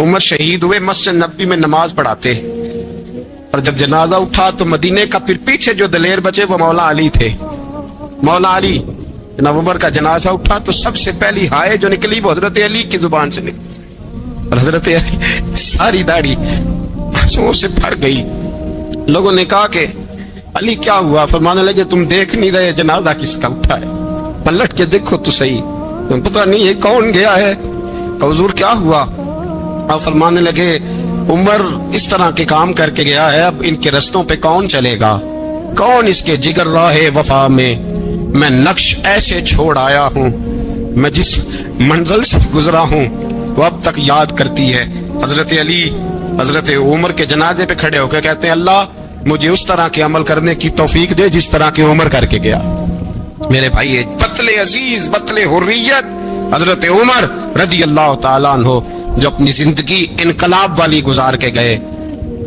عمر شہید ہوئے مسجد نبوی میں نماز پڑھاتے، اور جب جنازہ اٹھا تو مدینے کا پھر پیچھے جو دلیر بچے وہ مولا علی تھے. مولا علی جناب عمر کا جنازہ اٹھا تو سب سے پہلی ہائے جو نکلی وہ حضرت علی کی زبان سے نکلی، اور حضرت علی ساری داڑھی آنسوؤں سے بھر گئی. لوگوں نے کہا کہ علی کیا ہوا؟ فرمانے لگے تم دیکھ نہیں رہے جنازہ کس کا اٹھا ہے؟ پلٹ کے دیکھو تو صحیح، تم پتہ نہیں یہ کون گیا ہے؟ حضور کیا ہوا؟ آپ فرمانے لگے عمر اس طرح کے کام کر کے گیا ہے، اب ان کے رستوں پہ کون چلے گا؟ کون اس کے جگر راہ وفا میں میں نقش ایسے چھوڑ آیا ہوں، میں جس منزل سے گزرا ہوں وہ اب تک یاد کرتی ہے. حضرت علی حضرت عمر کے جنازے پہ کھڑے ہو کے کہتے ہیں اللہ مجھے اس طرح کے عمل کرنے کی توفیق دے جس طرح کے عمر کر کے گیا. میرے بھائی بطل عزیز بطل حریت حضرت عمر رضی اللہ تعالیٰ عنہ جو اپنی زندگی انقلاب والی گزار کے گئے.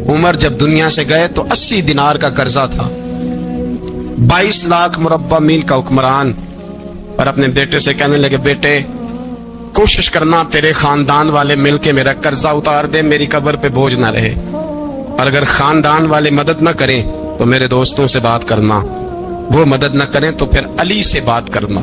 عمر جب دنیا سے گئے تو 80 دینار کا قرضہ تھا، 22 لاکھ مربع میل کا حکمران، اور اپنے بیٹے سے کہنے لگے بیٹے کوشش کرنا تیرے خاندان والے مل کے میرا قرضہ اتار دے، میری قبر پہ بوجھ نہ رہے، اور اگر خاندان والے مدد نہ کریں تو میرے دوستوں سے بات کرنا، وہ مدد نہ کریں تو پھر علی سے بات کرنا.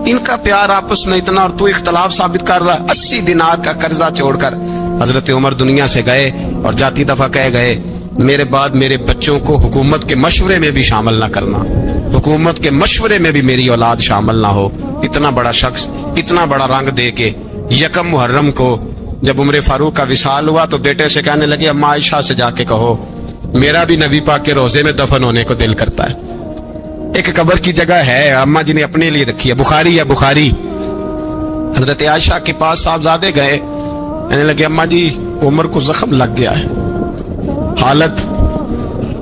ان کا پیار آپس میں اتنا اور تو اختلاف ثابت کر رہا. 80 دینار کا قرضہ چھوڑ کر حضرت عمر دنیا سے گئے اور جاتی دفعہ کہہ گئے میرے بعد میرے بچوں کو حکومت کے مشورے میں بھی شامل نہ کرنا، حکومت کے مشورے میں بھی میری اولاد شامل نہ ہو. اتنا بڑا شخص اتنا بڑا رنگ دے کے یکم محرم کو جب عمر فاروق کا وصال ہوا تو بیٹے سے کہنے لگے اماں عائشہ سے جا کے کہو میرا بھی نبی پاک کے روزے میں دفن ہونے کو دل کرتا ہے. ایک قبر کی جگہ ہے اماں جی نے اپنے لیے رکھی ہے، بخاری یا بخاری. حضرت عائشہ کے پاس صاحبزادے گئے، کہنے لگے اماں جی عمر کو زخم لگ گیا ہے، حالت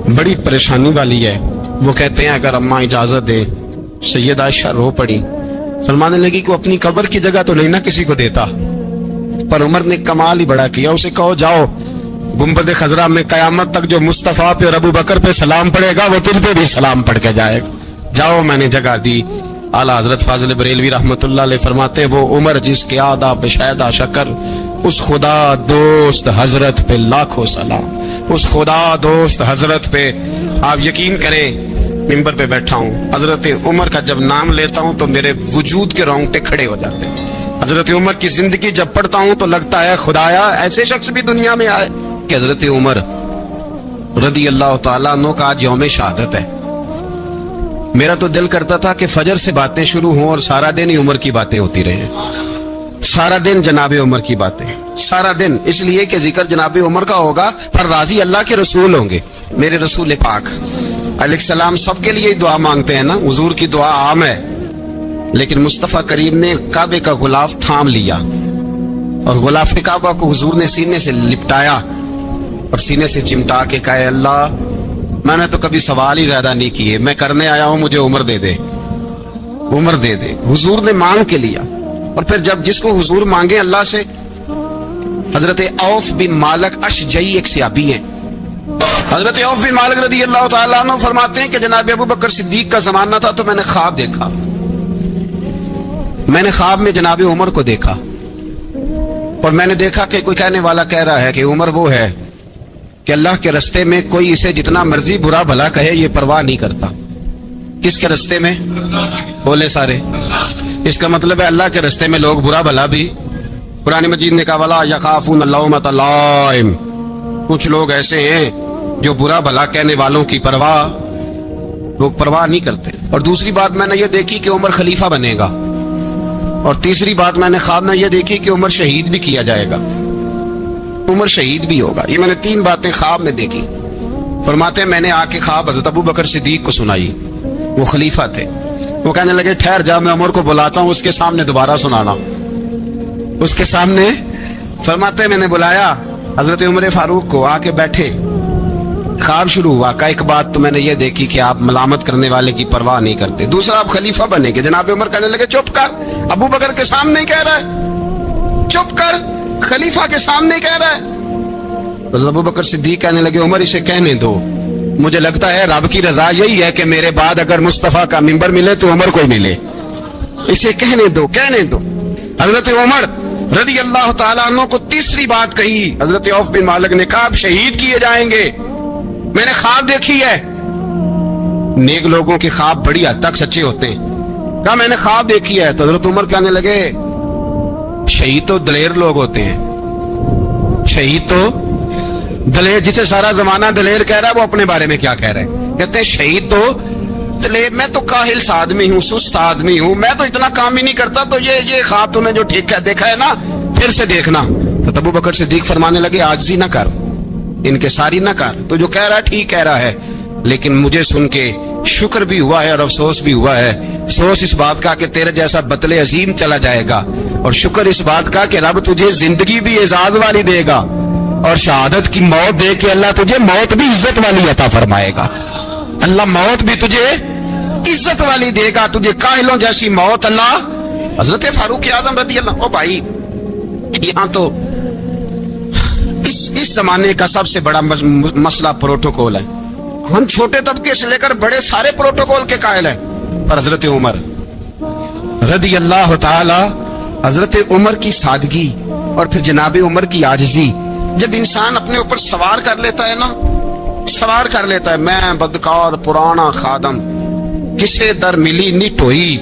بڑی پریشانی والی ہے. وہ کہتے ہیں اگر اماں اجازت دے. سید عائشہ رو پڑی، فرمانے لگی کہ اپنی قبر کی جگہ تو نہیں نہ کسی کو دیتا، پر عمر نے کمال ہی بڑا کیا. اسے کہو جاؤ گنبد خضرا میں قیامت تک جو مصطفیٰ پہ اور ابو بکر پہ سلام پڑے گا وہ تجھ پہ بھی سلام پڑھ کے جائے گا. جاؤ میں نے جگہ دی. اعلیٰ حضرت فاضل بریلوی رحمت اللہ علیہ فرماتے ہیں وہ عمر جس کے آداب بشیدہ شکر اس خدا دوست حضرت پہ لاکھوں سلام، اس خدا دوست حضرت پہ. آپ یقین کریں ممبر پہ بیٹھا ہوں حضرت عمر کا جب نام لیتا ہوں تو میرے وجود کے رونگٹے کھڑے ہو جاتے ہیں. حضرت عمر کی زندگی جب پڑھتا ہوں تو لگتا ہے خدایا ایسے شخص بھی دنیا میں آئے. کہ حضرت عمر رضی اللہ تعالیٰ عنہ کا آج یوم شہادت ہے. میرا تو دل کرتا تھا کہ فجر سے باتیں شروع ہوں اور سارا دن ہی عمر کی باتیں ہوتی رہیں، سارا دن جناب عمر کی باتیں، سارا دن. اس لیے کہ ذکر جناب عمر کا ہوگا پر راضی اللہ کے رسول ہوں گے. میرے رسول پاک علیہ السلام سب کے لیے دعا مانگتے ہیں نا، حضور کی دعا عام ہے، لیکن مصطفیٰ کریم نے کعبے کا غلاف تھام لیا اور غلاف کعبہ کو حضور نے سینے سے لپٹایا اور سینے سے چمٹا کے کہا اللہ میں نے تو کبھی سوال ہی زیادہ نہیں کیے، میں کرنے آیا ہوں مجھے عمر دے دے، عمر دے دے. حضور نے مانگ کے لیا. اور پھر جب جس کو حضور مانگے اللہ سے، حضرت عوف بن مالک اشجعی ایک صحابی ہیں، حضرت عوف بن مالک رضی اللہ تعالیٰ عنہ فرماتے ہیں کہ جناب ابو بکر صدیق کا زمانہ تھا تو میں نے خواب دیکھا، میں نے خواب میں جناب عمر کو دیکھا اور میں نے دیکھا کہ کوئی کہنے والا کہہ رہا ہے کہ عمر وہ ہے کہ اللہ کے رستے میں کوئی اسے جتنا مرضی برا بھلا کہے یہ پرواہ نہیں کرتا. کس کے رستے میں؟ بولے سارے. اس کا مطلب ہے اللہ کے رستے میں لوگ برا بھلا بھی. قرآن مجید نے کہا وَلَا يَخَافُونَ لَوْمَةَ لَائِمٍ. کچھ لوگ ایسے ہیں جو برا بھلا کہنے والوں کی لوگ پرواہ نہیں کرتے. اور دوسری بات میں نے یہ دیکھی کہ عمر خلیفہ بنے گا. اور تیسری بات میں نے خواب میں یہ دیکھی کہ عمر شہید بھی کیا جائے گا، عمر شہید بھی ہوگا. یہ میں نے 3 باتیں خواب میں دیکھی. فرماتے ہیں میں نے آ کے خواب حضرت ابو بکر صدیق کو سنائی، وہ خلیفہ تھے. وہ کہنے لگے ٹھہر جا میں عمر کو بلاتا ہوں، اس کے سامنے دوبارہ سنانا. اس کے سامنے فرماتے ہیں میں نے بلایا حضرت عمر فاروق کو، آ کے بیٹھے. خواب شروع ہوا. کا ایک بات تو میں نے یہ دیکھی کہ آپ ملامت کرنے والے کی پرواہ نہیں کرتے. دوسرا آپ خلیفہ بنے گے. جناب عمر کہنے لگے چپ کر، ابو بکر کے سامنے ہی کہہ رہا ہے، چپ کر، خلیفہ کے سامنے کہہ رہا ہے. تو ابو بکر صدیق کہنے لگے عمر اسے کہنے دو، مجھے لگتا ہے رب کی رضا یہی ہے کہ میرے بعد اگر مصطفیٰ کا ممبر ملے تو عمر کو ملے، اسے کہنے دو، کہنے دو. حضرت عمر رضی اللہ تعالیٰ عنہ کو تیسری بات کہی. حضرت عوف بن مالک نے کہا آپ شہید کیے جائیں گے, میں نے خواب دیکھی ہے. نیک لوگوں کے خواب بڑی حد تک سچے ہوتے ہیں. کہا میں نے خواب دیکھی ہے. تو حضرت عمر کہنے لگے شہید تو دلیر لوگ ہوتے ہیں, شہید تو دلیر, جسے سارا زمانہ دلیر کہہ رہا ہے وہ اپنے بارے میں کیا کہہ رہے ہیں. کہتے ہیں شہید تو دلیر, میں تو کاہل سا آدمی ہوں, سست آدمی ہوں, میں تو اتنا کام ہی نہیں کرتا, تو یہ خواب تم نے جو ٹھیک دیکھا ہے نا پھر سے دیکھنا. تو ابو بکر صدیق فرمانے لگے عاجزی نہ کر, انکساری نہ کر, تو جو کہہ رہا ہے ٹھیک کہہ رہا ہے, لیکن مجھے سن کے شکر بھی ہوا ہے اور افسوس بھی ہوا ہے. افسوس اس بات کا کہ تیرے جیسا بطل عظیم چلا جائے گا, اور شکر اس بات کا کہ رب تجھے زندگی بھی اعزاز والی دے گا, اور شہادت کی موت دے کے اللہ تجھے موت بھی عزت والی عطا فرمائے گا. اللہ موت بھی تجھے عزت والی دے گا, تجھے کاہلوں جیسی موت اللہ. حضرت فاروق اعظم رضی اللہ, او بھائی یہاں تو اس زمانے کا سب سے بڑا مسئلہ پروٹوکول ہے. ہم چھوٹے طبقے سے لے کر بڑے سارے پروٹوکول کے قائل ہیں, پر حضرت عمر رضی اللہ تعالی, حضرت عمر کی سادگی اور پھر جناب عمر کی عاجزی, جب انسان اپنے اوپر سوار کر لیتا ہے نا, سوار کر لیتا ہے, میں بدکار پرانا خادم کسے در ملی نی ٹوئی,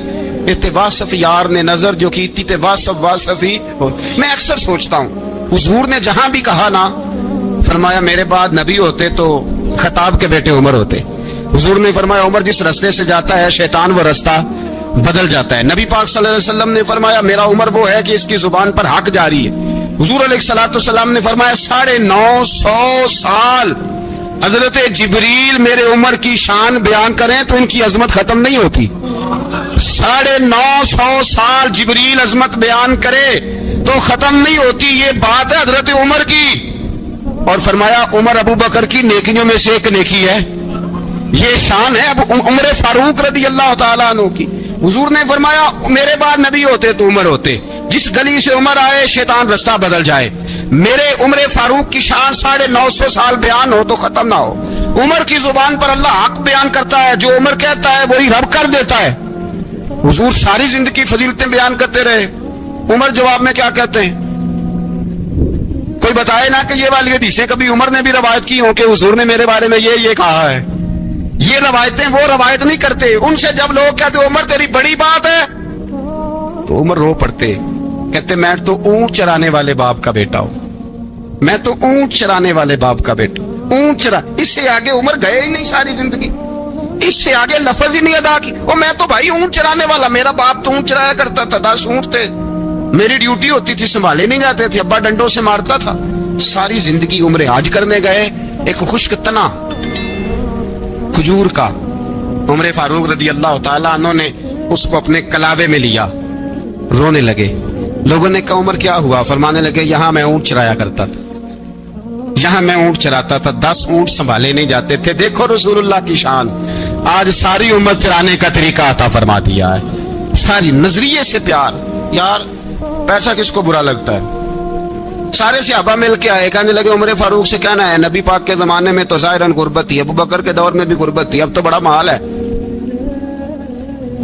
اتواسف یار نے نظر جو کی تی واسف ہی ہو. میں اکثر سوچتا ہوں حضور نے جہاں بھی کہا نا, فرمایا میرے بعد نبی ہوتے تو خطاب کے بیٹے عمر ہوتے. حضور نے فرمایا عمر جس رستے سے جاتا ہے شیطان وہ رستہ بدل جاتا ہے. نبی پاک صلی اللہ علیہ وسلم نے فرمایا میرا عمر وہ ہے کہ اس کی زبان پر حق جاری ہے. حضور علیہ الصلوۃ والسلام نے فرمایا 950 سال حضرت جبریل میرے عمر کی شان بیان کریں تو ان کی عظمت ختم نہیں ہوتی. 950 سال جبریل عظمت بیان کرے تو ختم نہیں ہوتی. یہ بات ہے حضرت عمر کی, اور فرمایا عمر ابو بکر کی نیکیوں میں سے ایک نیکی ہے. یہ شان ہے اب عمر فاروق رضی اللہ تعالیٰ عنہ کی. حضور نے فرمایا میرے بعد نبی ہوتے تو عمر ہوتے, جس گلی سے عمر آئے شیطان رستہ بدل جائے. میرے عمر فاروق کی شان 950 سال بیان ہو تو ختم نہ ہو. عمر کی زبان پر اللہ حق بیان کرتا ہے, جو عمر کہتا ہے وہی رب کر دیتا ہے. حضور ساری زندگی فضیلتیں بیان کرتے رہے, عمر جواب میں کیا کہتے ہیں؟ کوئی بتائے نا کہ یہ والی حدیثیں کبھی عمر نے بھی روایت کی ہوں کہ حضور نے میرے بارے میں یہ کہا ہے. یہ روایتیں وہ روایت نہیں کرتے. ان سے جب لوگ کہتے عمر تیری بڑی بات ہے تو عمر رو پڑتے, کہتے میں تو اونٹ چرانے والے باپ کا بیٹا ہوں, میں تو اونٹ چرانے والے باپ کا بیٹا, اونٹ چرا. اس سے آگے عمر گئے ہی نہیں ساری زندگی, اس سے آگے لفظ ہی نہیں ادا کی. وہ میں تو بھائی اونٹ چرانے والا, میرا باپ تو اونٹ چرایا کرتا تھا, 10 اونٹ تھے, میری ڈیوٹی ہوتی تھی, سنبھالے نہیں جاتے تھے, ابا ڈنڈوں سے مارتا تھا. ساری زندگی عمر حج کرنے گئے, ایک خشک تنا کھجور کا عمر فاروق رضی اللہ تعالیٰ عنہ نے اس کو اپنے کلاوے میں لیا, رونے لگے. لوگوں نے کہا عمر کیا ہوا؟ فرمانے لگے یہاں میں اونٹ چرایا کرتا تھا, یہاں میں اونٹ چراتا تھا, 10 اونٹ سنبھالے نہیں جاتے تھے. دیکھو رسول اللہ کی شان, آج ساری امت چرانے کا طریقہ عطا فرما دیا ہے. ساری نظریے سے پیار. یار پیسہ کس کو برا لگتا ہے؟ سارے صحابہ مل کے آئے, کہنے لگے عمر فاروق سے کہنا ہے نبی پاک کے زمانے میں تو ظاہراً غربت تھی, ابو بکر کے دور میں بھی غربت تھی, اب تو بڑا محال ہے.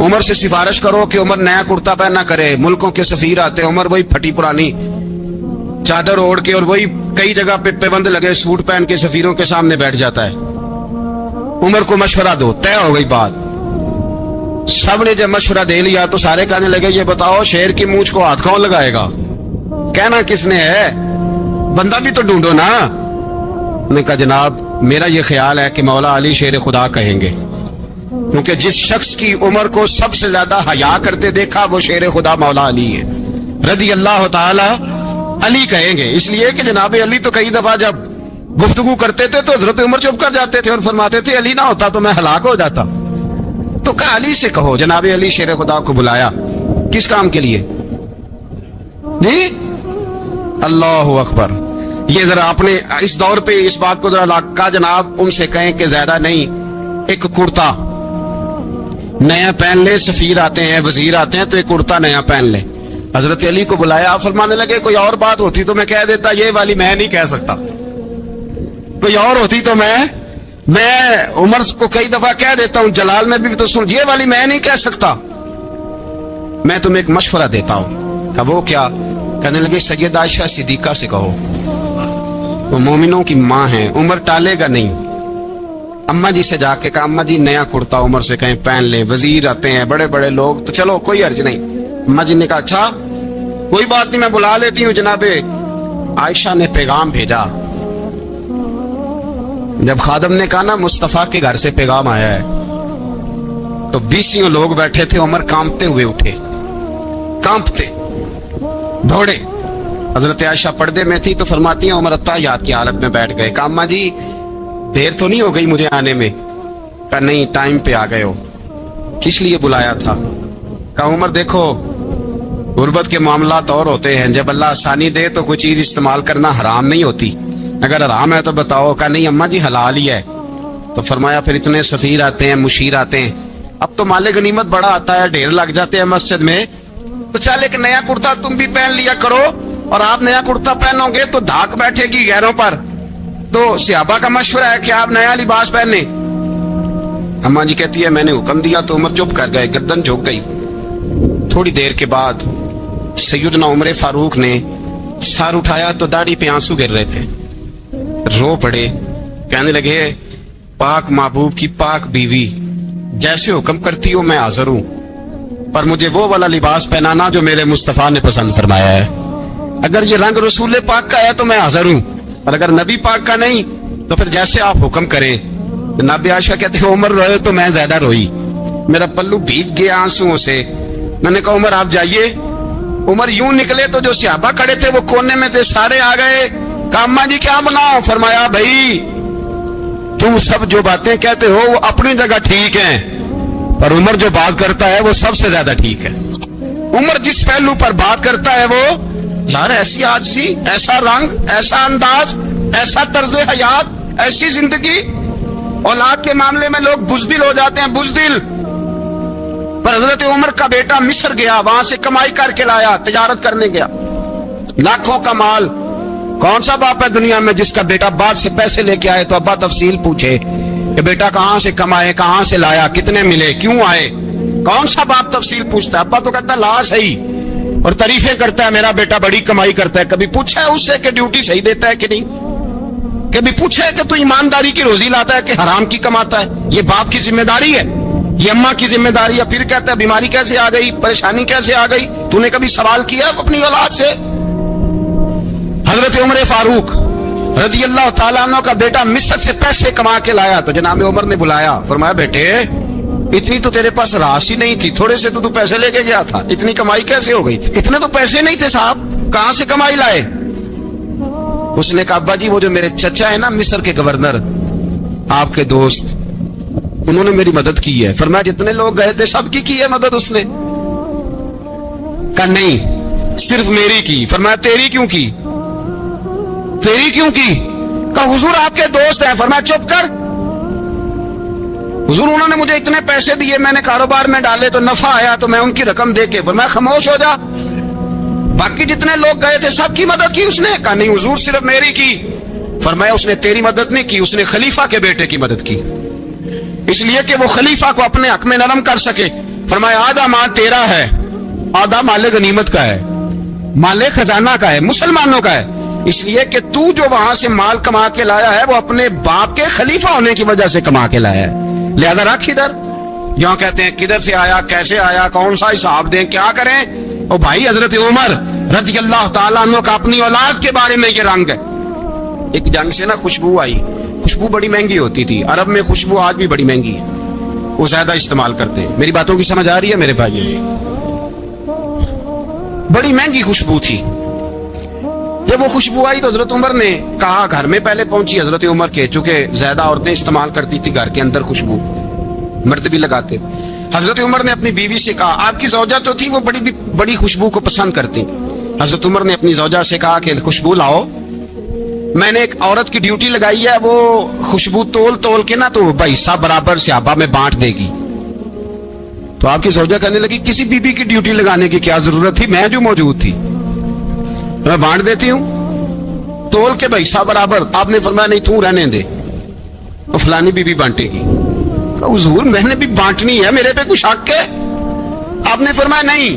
عمر سے سفارش کرو کہ عمر نیا کرتا پہنا کرے. ملکوں کے سفیر آتے, عمر وہی پھٹی پرانی چادر اوڑھ کے اور وہی کئی جگہ پہ پیبند لگے سوٹ پہن کے سفیروں کے سامنے بیٹھ جاتا ہے. عمر کو مشورہ دو, طے ہو گئی بات. سب نے جب مشورہ دے لیا تو سارے کہنے لگے یہ بتاؤ شیر کی مونچھ کو ہاتھ کون لگائے گا؟ کہنا کس نے ہے؟ بندہ بھی تو ڈھونڈو نا. انہوں نے کہا جناب میرا یہ خیال ہے کہ مولا علی شیر خدا کہیں گے, کیونکہ جس شخص کی عمر کو سب سے زیادہ حیا کرتے دیکھا وہ شیر خدا مولا علی ہے رضی اللہ تعالی. علی کہیں گے اس لیے کہ جناب علی تو کئی دفعہ جب گفتگو کرتے تھے تو حضرت عمر چپ کر جاتے تھے اور فرماتے تھے علی نہ ہوتا تو میں ہلاک ہو جاتا. تو کہا علی سے کہو. جناب علی شیر خدا کو بلایا, کس کام کے لیے؟ نہیں اللہ اکبر. یہ ذرا آپ نے اس دور پہ اس بات کو ذرا کہا جناب ان سے کہیں کہ زیادہ نہیں, ایک کرتا نیا پہن لے. سفیر آتے ہیں, وزیر آتے ہیں تو ایک کرتا نیا پہن لے. حضرت علی کو بلایا, فرمانے لگے کوئی اور بات ہوتی تو میں کہہ دیتا, یہ والی میں نہیں کہہ سکتا. کوئی اور ہوتی تو میں عمر کو کئی دفعہ کہہ دیتا ہوں, جلال میں بھی تو سن, یہ والی میں نہیں کہہ سکتا. میں تمہیں ایک مشورہ دیتا ہوں. کہ وہ کیا؟ کہنے لگے سید عائشہ صدیقہ سے کہو، وہ مومنوں کی ماں ہیں، عمر ٹالے گا نہیں۔ اماں جی سے جا کے کہا اماں جی نیا کرتا عمر سے کہیں پہن لیں، وزیر آتے ہیں بڑے بڑے لوگ، تو چلو کوئی حرج نہیں۔ اماں جی نے کہا اچھا کوئی بات نہیں میں بلا لیتی ہوں۔ جناب عائشہ نے پیغام بھیجا، جب خادم نے کہا نا مصطفیٰ کے گھر سے پیغام آیا ہے، تو 20 لوگ بیٹھے تھے، عمر کانپتے ہوئے اٹھے، کانپتے دوڑے۔ حضرت عائشہ پردے میں تھی تو فرماتی ہیں عمر اتحیات کی حالت میں بیٹھ گئے۔ کہا اماں جی دیر تو نہیں ہو گئی مجھے آنے میں؟ کہا نہیں ٹائم پہ آ گئے ہو، کس لیے بلایا تھا؟ کہا عمر دیکھو غربت کے معاملات اور ہوتے ہیں، جب اللہ آسانی دے تو کوئی چیز استعمال کرنا حرام نہیں ہوتی، اگر حرام ہے تو بتاؤ۔ کہا نہیں اماں جی حلال ہی ہے۔ تو فرمایا پھر اتنے سفیر آتے ہیں، مشیر آتے ہیں، اب تو مال غنیمت بڑا آتا ہے، ڈھیر لگ جاتے ہیں مسجد میں، تو چل ایک نیا کرتا تم بھی پہن لیا کرو، اور آپ نیا کرتا پہنو گے تو دھاک بیٹھے گی غیروں پر۔ تو صحابہ کا مشورہ ہے کہ آپ نیا لباس پہنے۔ اماں جی کہتی ہے میں نے حکم دیا تو عمر چپ کر گئے، گردن جھک گئی۔ تھوڑی دیر کے بعد سیدنا عمر فاروق نے سر اٹھایا تو داڑھی پہ آنسو گر رہے تھے، رو پڑے، کہنے لگے پاک محبوب کی پاک بیوی جیسے حکم کرتی ہو میں حاضر ہوں، پر مجھے وہ والا لباس پہنانا جو میرے مصطفیٰ نے پسند فرمایا ہے۔ اگر یہ رنگ رسول پاک کا ہے تو میں حاضر ہوں، اور اگر نبی پاک کا نہیں تو پھر جیسے آپ حکم کریں۔ جناب عائشہ کہتے ہیں عمر روئے تو میں زیادہ روئی، میرا پلو بھیگ گیا آنسوؤں سے۔ میں نے کہا عمر آپ جائیے۔ عمر یوں نکلے تو جو صحابہ کھڑے تھے وہ کونے میں تھے، سارے آ گئے۔ کہا اماں جی کیا بناؤ؟ فرمایا بھائی تم سب جو باتیں کہتے ہو وہ اپنی جگہ ٹھیک ہیں، پر عمر جو بات کرتا ہے وہ سب سے زیادہ ٹھیک ہے۔ عمر جس پہلو پر بات کرتا ہے وہ یار ایسی آجزی، ایسا رنگ، ایسا انداز، ایسا طرز حیات، ایسی زندگی۔ اولاد کے معاملے میں لوگ بزدل ہو جاتے ہیں، بزدل، پر حضرت عمر کا بیٹا مصر گیا، وہاں سے کمائی کر کے لایا، تجارت کرنے گیا، لاکھوں کا مال۔ کون سا باپ ہے دنیا میں جس کا بیٹا باپ سے پیسے لے کے آئے تو ابا تفصیل پوچھے کہ بیٹا کہاں سے کمائے، کہاں سے لایا، کتنے ملے، کیوں آئے؟ کون سا باپ تفصیل پوچھتا ہے؟ ابا تو کہتا ہے لا صحیح، اور تعریفیں کرتا ہے میرا بیٹا بڑی کمائی کرتا ہے۔ کبھی پوچھا ہے اس سے کہ ڈیوٹی صحیح دیتا ہے کہ نہیں؟ کبھی پوچھا ہے کہ تو ایمانداری کی روزی لاتا ہے کہ حرام کی کماتا ہے؟ یہ باپ کی ذمہ داری ہے، یہ اماں کی ذمہ داری ہے۔ پھر کہتا ہے بیماری کیسے آ گئی، پریشانی کیسے آ گئی؟ تو نے کبھی سوال کیا اپنی اولاد سے؟ حضرت عمر فاروق رضی اللہ تعالیٰ عنہ کا بیٹا مصر سے پیسے کما کے لایا تو جناب عمر نے بلایا، فرمایا بیٹے اتنی تو تیرے پاس راس ہی نہیں تھی، تھوڑے سے تو پیسے لے کے گیا تھا، اتنی کمائی کیسے ہو گئی؟ اتنے تو پیسے نہیں تھے صاحب، کہاں سے کمائی لائے؟ اس نے کہا ابا جی وہ جو میرے چچا ہے نا مصر کے گورنر، آپ کے دوست، انہوں نے میری مدد کی ہے۔ فرمایا جتنے لوگ گئے تھے سب کی ہے مدد اس نے؟ کہا نہیں صرف میری کی۔ فرمایا تیری کیوں کی؟ تیری کیوں کی؟ کہا حضور آپ کے دوست ہیں۔ فرمایا چپ کر، حضور انہوں نے مجھے اتنے پیسے دیے، میں نے کاروبار میں ڈالے تو نفع آیا تو میں ان کی رقم دے کے۔ فرمایا خاموش ہو جا، باقی جتنے لوگ گئے تھے سب کی مدد کی اس نے؟ کہا نہیں حضور صرف میری کی۔ فرمایا اس نے تیری مدد نہیں کی، اس نے خلیفہ کے بیٹے کی مدد کی، اس لیے کہ وہ خلیفہ کو اپنے حق میں نرم کر سکے۔ فرمایا آدھا مال تیرا ہے، آدھا مال غنیمت کا ہے، مال خزانہ کا ہے، مسلمانوں کا ہے، اس لیے کہ تو جو وہاں سے مال کما کے لایا ہے وہ اپنے باپ کے خلیفہ ہونے کی وجہ سے کما کے لایا ہے، لہذا رکھ ادھر۔ یہاں کہتے ہیں کدھر سے آیا، کیسے آیا، کون سا حساب دیں، کیا کریں؟ او بھائی حضرت عمر رضی اللہ تعالیٰ عنہ کا اپنی اولاد کے بارے میں یہ رنگ ہے۔ ایک جنگ سے نا خوشبو آئی، خوشبو بڑی مہنگی ہوتی تھی، عرب میں خوشبو آج بھی بڑی مہنگی ہے، وہ زیادہ استعمال کرتے ہیں۔ میری باتوں کی سمجھ آ رہی ہے میرے بھائی؟ بڑی مہنگی خوشبو تھی۔ جب وہ خوشبو آئی تو حضرت عمر نے کہا، گھر میں پہلے پہنچی حضرت عمر کے، چونکہ زیادہ عورتیں استعمال کرتی تھی گھر کے اندر خوشبو، مرد بھی لگاتے۔ حضرت عمر نے اپنی بیوی سے کہا، آپ کی زوجہ تو تھی وہ بڑی خوشبو کو پسند کرتی۔ حضرت عمر نے اپنی زوجہ سے کہا کہ خوشبو لاؤ، میں نے ایک عورت کی ڈیوٹی لگائی ہے، وہ خوشبو تول تول کے نا تو حصہ برابر صحابہ میں بانٹ دے گی۔ تو آپ کی زوجہ کہنے لگی کسی بی بی کی ڈیوٹی لگانے کی کیا ضرورت تھی، میں جو موجود تھی میں بانٹ دیتی ہوں تول کے حصہ برابر۔ آپ نے فرمایا نہیں تو رہنے دے، وہ فلانی بی بی بانٹے گی۔ حضور میں نے بھی بانٹنی ہے، میرے پہ کچھ حق ہے؟ آپ نے فرمایا نہیں،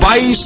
22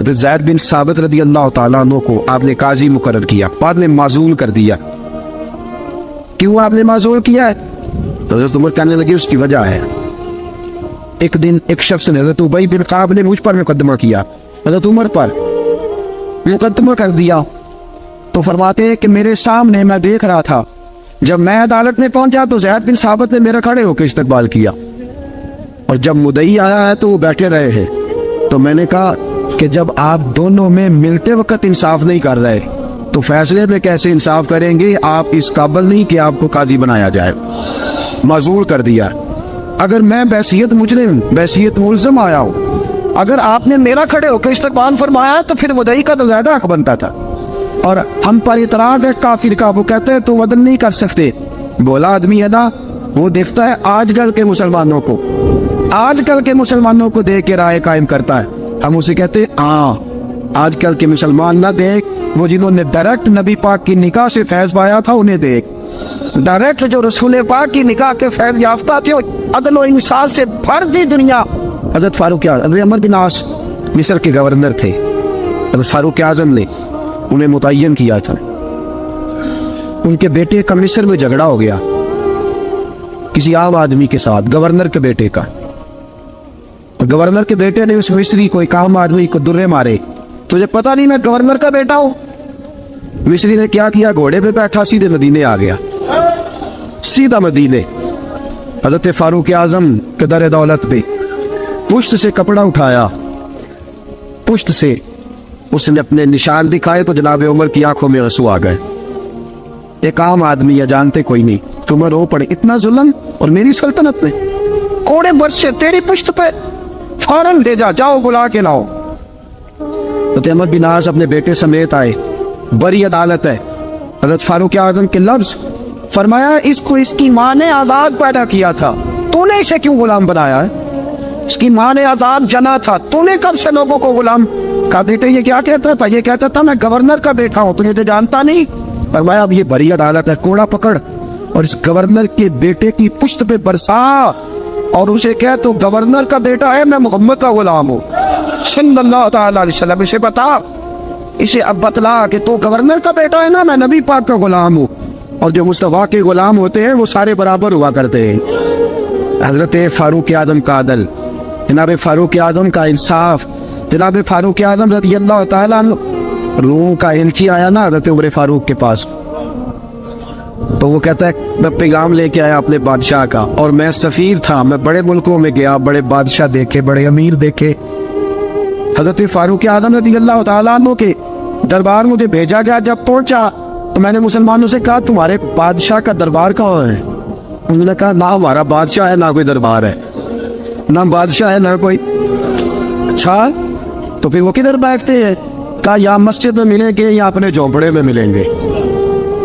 حضرت زید بن ثابت رضی اللہ تعالیٰ عنہ کو آپ نے قاضی مقرر کیا، بعد میں معزول کر دیا۔ کیوں آپ نے معزول کیا ہے؟ تو حضرت عمر کہنے لگے اس کی وجہ ہے، ایک دن ایک شخص نے حضرت ابی بن کعب نے مجھ پر مقدمہ کیا، حضرت عمر پر مقدمہ کر دیا، تو فرماتے ہیں کہ میرے سامنے میں دیکھ رہا تھا، جب میں عدالت میں پہنچا تو زید بن ثابت نے میرا کھڑے ہو کے استقبال کیا، اور جب مدعی آیا ہے تو وہ بیٹھے رہے ہیں۔ تو میں نے کہا کہ جب آپ دونوں میں ملتے وقت انصاف نہیں کر رہے تو فیصلے میں کیسے انصاف کریں گے؟ آپ اس قابل نہیں کہ آپ کو قاضی بنایا جائے، معزول کر دیا۔ اگر میں بحیثیت مجرم، بحیثیت ملزم آیا ہوں، اگر آپ نے میرا کھڑے ہو کے استقبال فرمایا تو پھر مدعی کا تو زیادہ حق بنتا تھا، اور ہم پر اعتراض ہے کافر کا، وہ کہتے ہیں تو عدل نہیں کر سکتے۔ بولا آدمی ہے نا، وہ دیکھتا ہے آج کل کے مسلمانوں کو، آج کل کے مسلمانوں کو دیکھ کے رائے قائم کرتا ہے۔ ہم اسے کہتے ہیں ہاں آج کل کے مسلمان نہ دیکھ، وہ جنہوں نے ڈائریکٹ نبی پاک کی نکاح سے فیض پایا تھا انہیں دیکھ، ڈائریکٹ جو رسول پاک کی نکاح کے فیض یافتہ تھے، عدل و انصاف سے بھر دی دنیا۔ حضرت فاروق اعظم، حضرت عمر بن عاص مصر کے گورنر تھے، حضرت فاروق اعظم نے انہیں متعین کیا تھا۔ ان کے بیٹے کا مصر میں جھگڑا ہو گیا کسی عام آدمی کے ساتھ، گورنر کے بیٹے کا، اور گورنر کے بیٹے نے اس مصری کو، ایک عام آدمی کو درے مارے۔ تجھے پتا نہیں میں گورنر کا بیٹا ہوں؟ مصری نے کیا کیا، گھوڑے پہ بیٹھا سیدھے مدینے آ گیا، سیدھا مدینے۔ حضرت فاروق اعظم کے در دولت پہ پشت سے کپڑا اٹھایا، پشت سے اس نے اپنے نشان دکھائے تو جناب عمر کی آنکھوں میں آنسو آ گئے۔ ایک عام آدمی ہے، جانتے کوئی نہیں، تمہیں رو پڑے، اتنا ظلم اور میری سلطنت میں، کوڑے برس سے تیری پشت پہ، فوراً لے جا، جاؤ بلا کے لاؤ۔ حضرت عمر بن عاص اپنے بیٹے سمیت آئے، بڑی عدالت ہے۔ حضرت فاروق اعظم کے لفظ، فرمایا اس کو اس کی ماں نے آزاد پیدا کیا تھا، تو نے اسے کیوں غلام بنایا ہے؟ اس کی ماں نے آزاد جنا تھا، تو نے کب سے لوگوں کو غلام؟ کہا بیٹے یہ کیا کہتا تھا؟ یہ کہتا تھا میں گورنر کا بیٹا ہوں، تجھے تو جانتا نہیں۔ فرمایا اب یہ بڑی عدالت ہے، کوڑا پکڑ اور اس گورنر کے بیٹے کی پشت پہ برسا، اور اسے کہہ تو گورنر کا بیٹا ہے، میں محمد کا غلام ہوں صلی اللہ تعالی علیہ وسلم۔ اسے بتا، اسے اب بتلا کہ تو گورنر کا بیٹا ہے نا، میں نبی پاک کا غلام ہوں، اور جو مصطفیٰ کے غلام ہوتے ہیں وہ سارے برابر ہوا کرتے ہیں۔ حضرت فاروق اعظم کا عدل، جناب فاروق اعظم کا انصاف، جناب فاروق اعظم رضی اللہ تعالیٰ عنہ۔ روم کا ایلچی آیا نا حضرت عمر فاروق کے پاس، تو وہ کہتا ہے میں پیغام لے کے آیا اپنے بادشاہ کا، اور میں سفیر تھا، میں بڑے ملکوں میں گیا، بڑے بادشاہ دیکھے، بڑے امیر دیکھے۔ حضرت فاروق اعظم رضی اللہ تعالیٰ عنہ کے دربار مجھے بھیجا گیا، جب پہنچا تو میں نے مسلمانوں سے کہا تمہارے بادشاہ کا دربار کہاں ہے؟ انہوں نے کہا نہ ہمارا بادشاہ ہے نہ کوئی دربار ہے، نہ بادشاہ ہے نہ کوئی۔ اچھا تو پھر وہ کدھر بیٹھتے ہیں؟ کہا یا مسجد میں ملیں گے یا اپنے جھونپڑے میں ملیں گے۔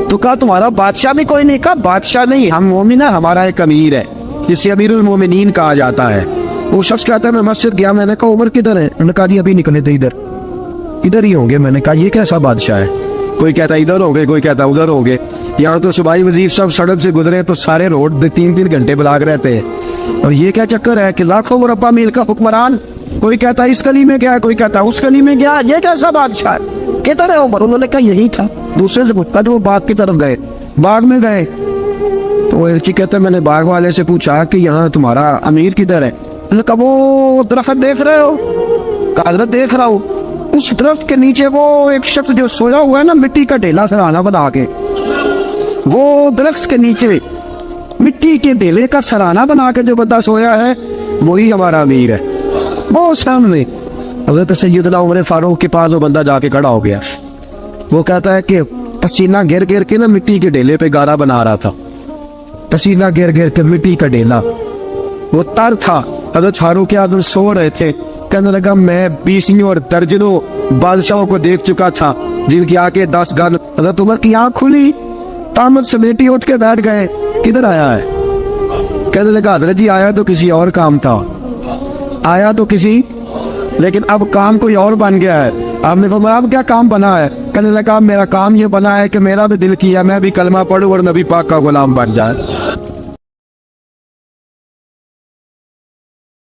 تو کہا تمہارا بادشاہ بھی کوئی نہیں؟ کہا بادشاہ نہیں، ہم مومن ہیں، ہمارا ایک امیر ہے جسے امیر المومنین کہا جاتا ہے۔ وہ شخص کہتا ہے میں مسجد گیا، میں نے کہا عمر کدھر ہے؟ انہوں نے کہا جی ابھی نکلے تھے ادھر ہی ہوں گے۔ میں نے کہا یہ کیسا بادشاہ ہے؟ کوئی کہتا ادھر ہوں گے، کوئی کہتا ادھر ہوں گے۔ یہاں تو صوبائی وزیر سب سڑک سے گزرے تو سارے روڈ 3 گھنٹے بلاک رہتے ہیں، اور یہ کیا چکر ہے کہ لاکھوں مربع میل کا حکمران، کوئی کہتا اس گلی میں گیا، کوئی کہتا اس گلی میں گیا، یہ کیسا بادشاہ ہے؟ کدھر ہے عمر؟ انہوں نے کہا یہی تھا۔ دوسرے سے پوچھتا جو وہ باغ کی طرف گئے، باغ میں گئے تو وہ ایلچی کہتا ہے میں نے باغ والے سے پوچھا کہ یہاں تمہارا امیر کدھر ہے؟ انہوں نے کہا وہ درخت دیکھ رہے ہو؟ کہا حضرت دیکھ رہا ہوں۔ اس درخت کے نیچے وہ ایک شخص جو سویا ہوا ہے نا، مٹی کا ڈھیلا سرہانہ بنا کے، وہ درخت کے نیچے مٹی کے ڈھیلے کا سرہانہ بنا کے جو بندہ سویا ہے وہی ہمارا امیر ہے۔ وہ سامنے حضرت سیدنا عمر فاروق کے پاس وہ بندہ جا کے کھڑا ہو گیا، وہ کہتا ہے کہ پسینہ گر گر کے نا مٹی کے ڈھیلے پہ گارا بنا رہا تھا، پسینہ گر گر کے مٹی کا ڈھیلا، وہ تر تھا۔ حضرت فاروق اعظم سو رہے تھے، کہنے لگا میں 20 اور درجنوں بادشاہوں کو دیکھ چکا تھا جن کی آنکھیں 10 گن۔ حضرت عمر کی آنکھ کھلی، طامت سمیٹی اٹھ کے بیٹھ گئے، کدھر آیا ہے؟ کہنے لگا حضرت جی آیا تو کسی اور کام تھا، آیا تو کسی، لیکن اب کام کوئی اور بن گیا ہے۔ آپ نے فرمایا اب کیا کام بنا ہے؟ کہنے لگا میرا کام یہ بنا ہے کہ میرا بھی دل کیا میں بھی کلمہ پڑھوں اور نبی پاک کا غلام بن جائے۔